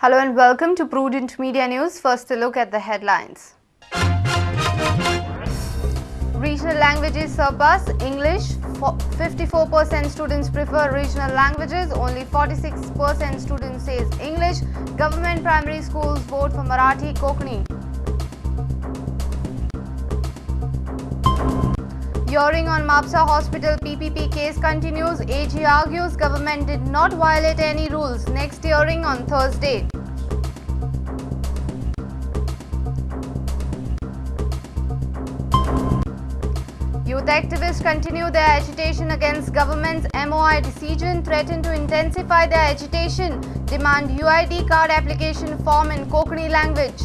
Hello and welcome to Prudent Media News. First, a look at the headlines. Regional languages surpass English. 54% students prefer regional languages. Only 46% students says English. Government primary schools vote for Marathi, Konkani. Hearing on Mapsa Hospital PPP case continues. AG argues government did not violate any rules. Next hearing on Thursday. Youth activists continue their agitation against government's MOI decision, threaten to intensify their agitation, demand UID card application form in Konkani language.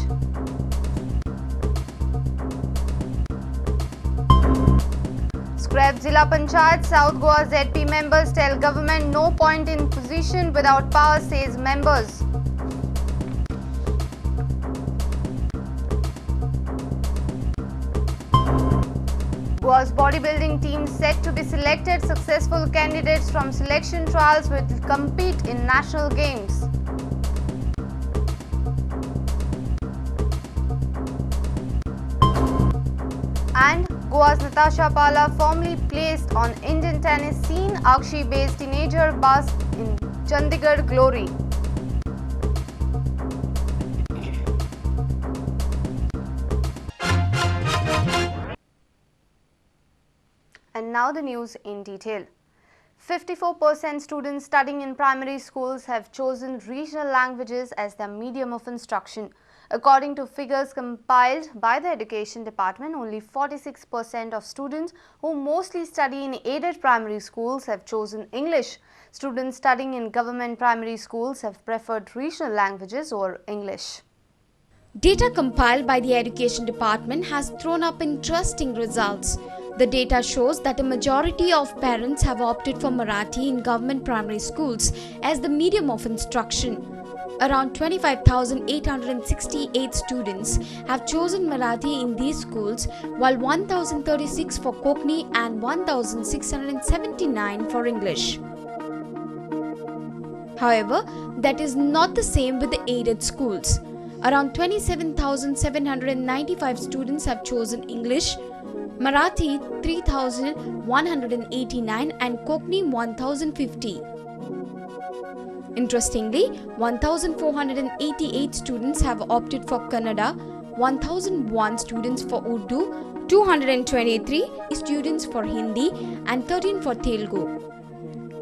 Scrap Zilla Panchayat, South Goa ZP members tell government no point in position without power, says members. Goa's bodybuilding team set to be selected. Successful candidates from selection trials will compete in national games. And Goa's Natasha Pala formally placed on Indian tennis scene. Akshi-based teenager basked in Chandigarh glory. And now the news in detail. 54% students studying in primary schools have chosen regional languages as their medium of instruction. According to figures compiled by the Education Department, only 46% of students who mostly study in aided primary schools have chosen English. Students studying in government primary schools have preferred regional languages over English. Data compiled by the Education Department has thrown up interesting results. The data shows that a majority of parents have opted for Marathi in government primary schools as the medium of instruction. Around 25,868 students have chosen Marathi in these schools, while 1,036 for Konkani and 1,679 for English. However, that is not the same with the aided schools. Around 27,795 students have chosen English, Marathi 3,189 and Konkani 1,050. Interestingly, 1,488 students have opted for Kannada, 1,001 students for Urdu, 223 students for Hindi and 13 for Telugu.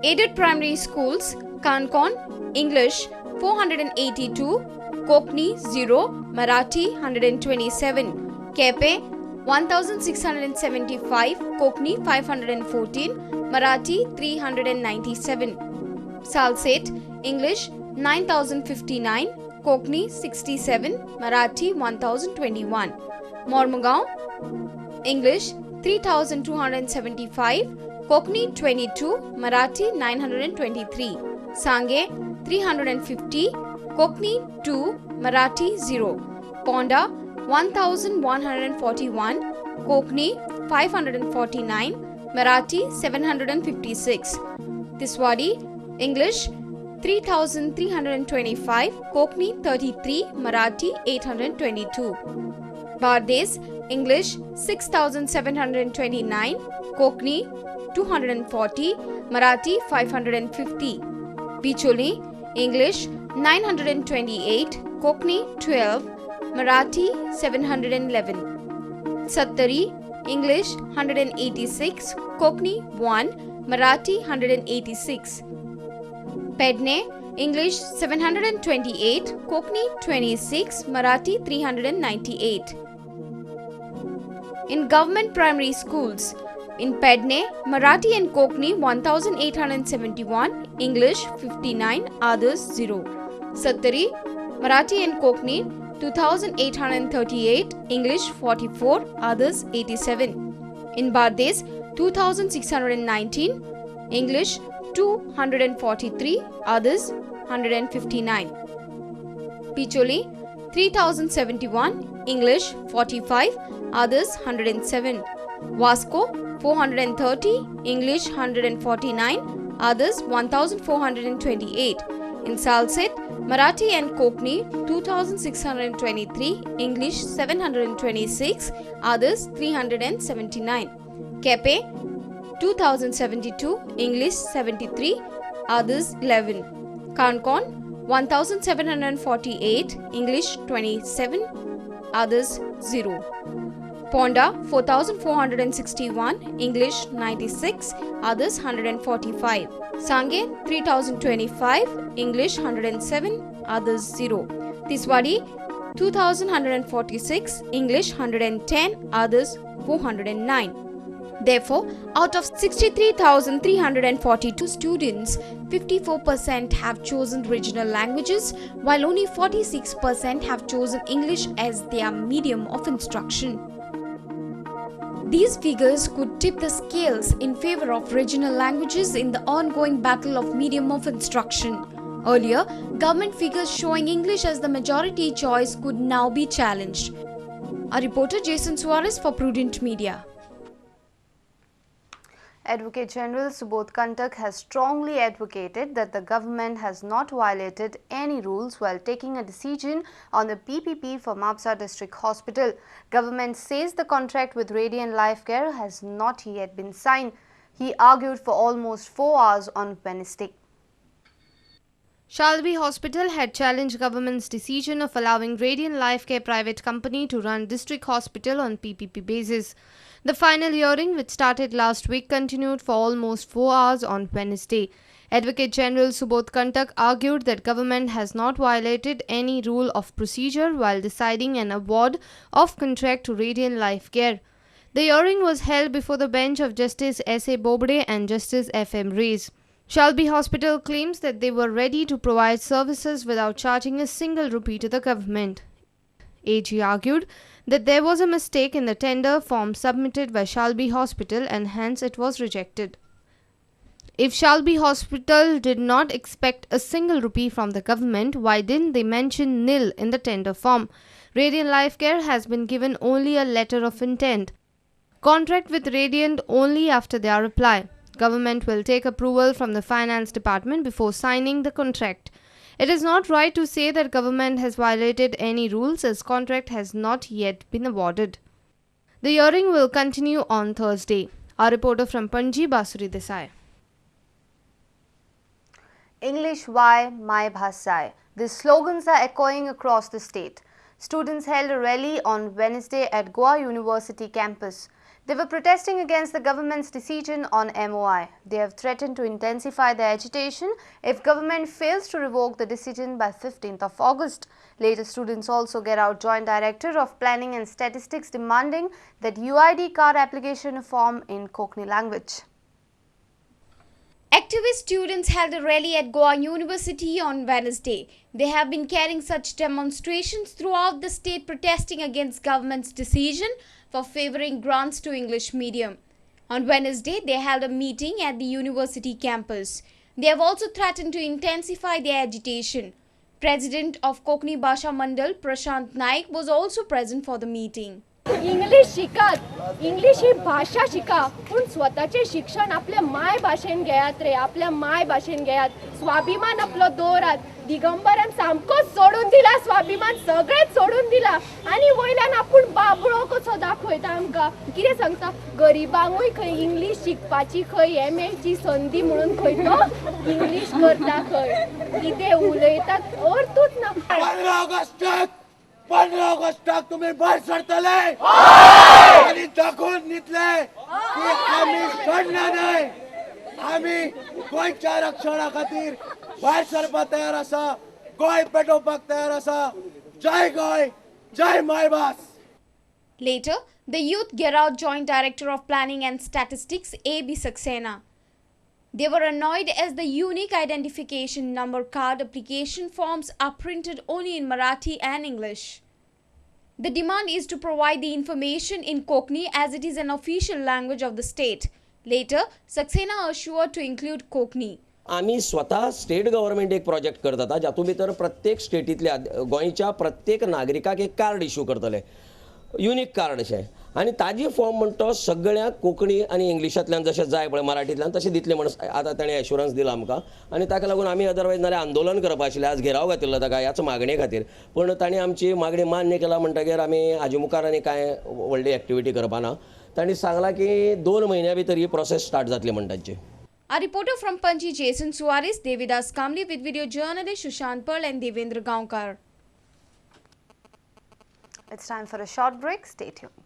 Aided primary schools, Kankon, English 482, Konkani 0, Marathi 127, Kepe 1,675, Konkani 514, Marathi 397. Salset, English 9,059, Konkani 67, Marathi 1,021. Mormugao, English 3,275, Konkani 22, Marathi 923. Sange 350, Konkani 2, Marathi 0. Ponda 1,141, Konkani 549, Marathi 756. Tiswadi, English 3,325, Konkani 33, Marathi 822. Bardes, English 6,729, Konkani 240, Marathi 550. Bicholi, English 928, Konkani 12, Marathi 711. Sattari, English 186, Konkani 1, Marathi 186. Pedne, English 728, Konkani 26, Marathi 398. In government primary schools, in Pedne, Marathi and Konkani 1,871, English 59, others 0. Sattari, Marathi and Konkani 2,838, English 44, others 87. In Bardes, 2,619, English 243, others 159. Picholi, 3,071, English 45, others 107. Vasco, 430, English 149, others 1,428. In Salsit, Marathi and Kokni 2623, English 726, others 379. Kepe 2072, English 73, others 11. Kankon 1748, English 27, others 0. Ponda 4461, English 96, others 145. Sange 3025, English 107, others 0. Tiswadi 2146, English 110, others 409. Therefore, out of 63,342 students, 54% have chosen regional languages, while only 46% have chosen English as their medium of instruction. These figures could tip the scales in favor of regional languages in the ongoing battle of medium of instruction. Earlier, government figures showing English as the majority choice could now be challenged. Our reporter Jason Suarez for Prudent Media. Advocate General Subodh Kantak has strongly advocated that the government has not violated any rules while taking a decision on the PPP for Mapsa District Hospital. Government says the contract with Radiant Lifecare has not yet been signed. He argued for almost 4 hours on Wednesday. Shalby Hospital had challenged government's decision of allowing Radiant Lifecare private company to run district hospital on PPP basis. The final hearing, which started last week, continued for almost 4 hours on Wednesday. Advocate General Subodh Kantak argued that government has not violated any rule of procedure while deciding an award of contract to Radiant Lifecare. The hearing was held before the bench of Justice S.A. Bobde and Justice F.M. Rees. Shalby Hospital claims that they were ready to provide services without charging a single rupee to the government. AG argued that there was a mistake in the tender form submitted by Shalby Hospital and hence it was rejected. If Shalby Hospital did not expect a single rupee from the government, why didn't they mention nil in the tender form? Radiant Lifecare has been given only a letter of intent. Contract with Radiant only after their reply. Government will take approval from the Finance Department before signing the contract. It is not right to say that government has violated any rules as contract has not yet been awarded. The hearing will continue on Thursday. Our reporter from Panji, Basuri Desai. English why, my bhasai. These slogans are echoing across the state. Students held a rally on Wednesday at Goa University campus. They were protesting against the government's decision on MOI. They have threatened to intensify their agitation if government fails to revoke the decision by 15th of August. Later, students also get out Joint Director of Planning and Statistics demanding that UID card application form in Kokni language. Activist students held a rally at Goa University on Wednesday. They have been carrying such demonstrations throughout the state protesting against government's decision for favouring grants to English medium. On Wednesday, they held a meeting at the university campus. They have also threatened to intensify their agitation. President of Kokni Bhasha Mandal, Prashant Naik, was also present for the meeting. English शिकात, English ही भाषा शिका, पण स्वतःचे शिक्षण आपल्या my भाषेन घेयात रे, आपल्या माय भाषेन घेयात, स्वाभिमान आपलो दवरात. दिगंबरान सामकोच सोडून दिला, स्वाभिमान सगळेच सोडून दिला आणि वयल्यान आपूण बाबळो कसो दाखयता आमकां. कितें सांगता, गरिबांकूय खंय इंग्लिश शिकपाची खंय एमएची संधी म्हणून खंय तो इंग्लिश करता खंय. कितें उलयतात अर्थूच ना. 15 ऑगस्टाक तुम्ही भायर सरतले आणि दाखवून दितले की आम्ही सोडना नाही. आम्ही गोंयच्या रक्षणा खातीर भायर सरपाक तयार आसा, गोंय पेटोवपाक तयार आसा. जय गोंय, जय मायभास. Later, the youth get out Joint Director of Planning and Statistics A.B. Saxena. They were annoyed as the unique identification number card application forms are printed only in Marathi and English. The demand is to provide the information in Kokni as it is an official language of the state. Later, Saxena assured to include Kokni. आम्ही स्वतः state government एक project करता जातून भितर प्रत्येक स्टेटीतल्या गोंयच्या प्रत्येक नागरिकाक एक कार्ड इश्यू करतले, युनिक कार्ड अशें. आनी ताजी फॉर्म म्हणटा तो सगळ्यांक कोंकणी आनी इंग्लिशांतल्यान जशें जाय पळय मराठींतल्यान तशें दितले म्हणून आतां ताणें एश्युरन्स दिला आमकां आनी ताका लागून आमी अदरवायज नाल्यार आंदोलन करपा आशिल्लें आज घेराव घातिल्लो ताका ह्याच मागणे खातीर पूण ताणें आमची मागणी मान्य केला म्हणटकीर आमी हाजे मुखार आनी कांय व्हडली एक्टिविटी करपाना तांणी सांगलां की 2 म्हयन्या भितर ही प्रोसेस स्टार्ट जातली म्हणून तांची. A reporter from Panji, Jason Suarez, Devidas Kamli with video journalist Sushant Pearl and Devendra Gaonkar. It's time for a short break. Stay tuned.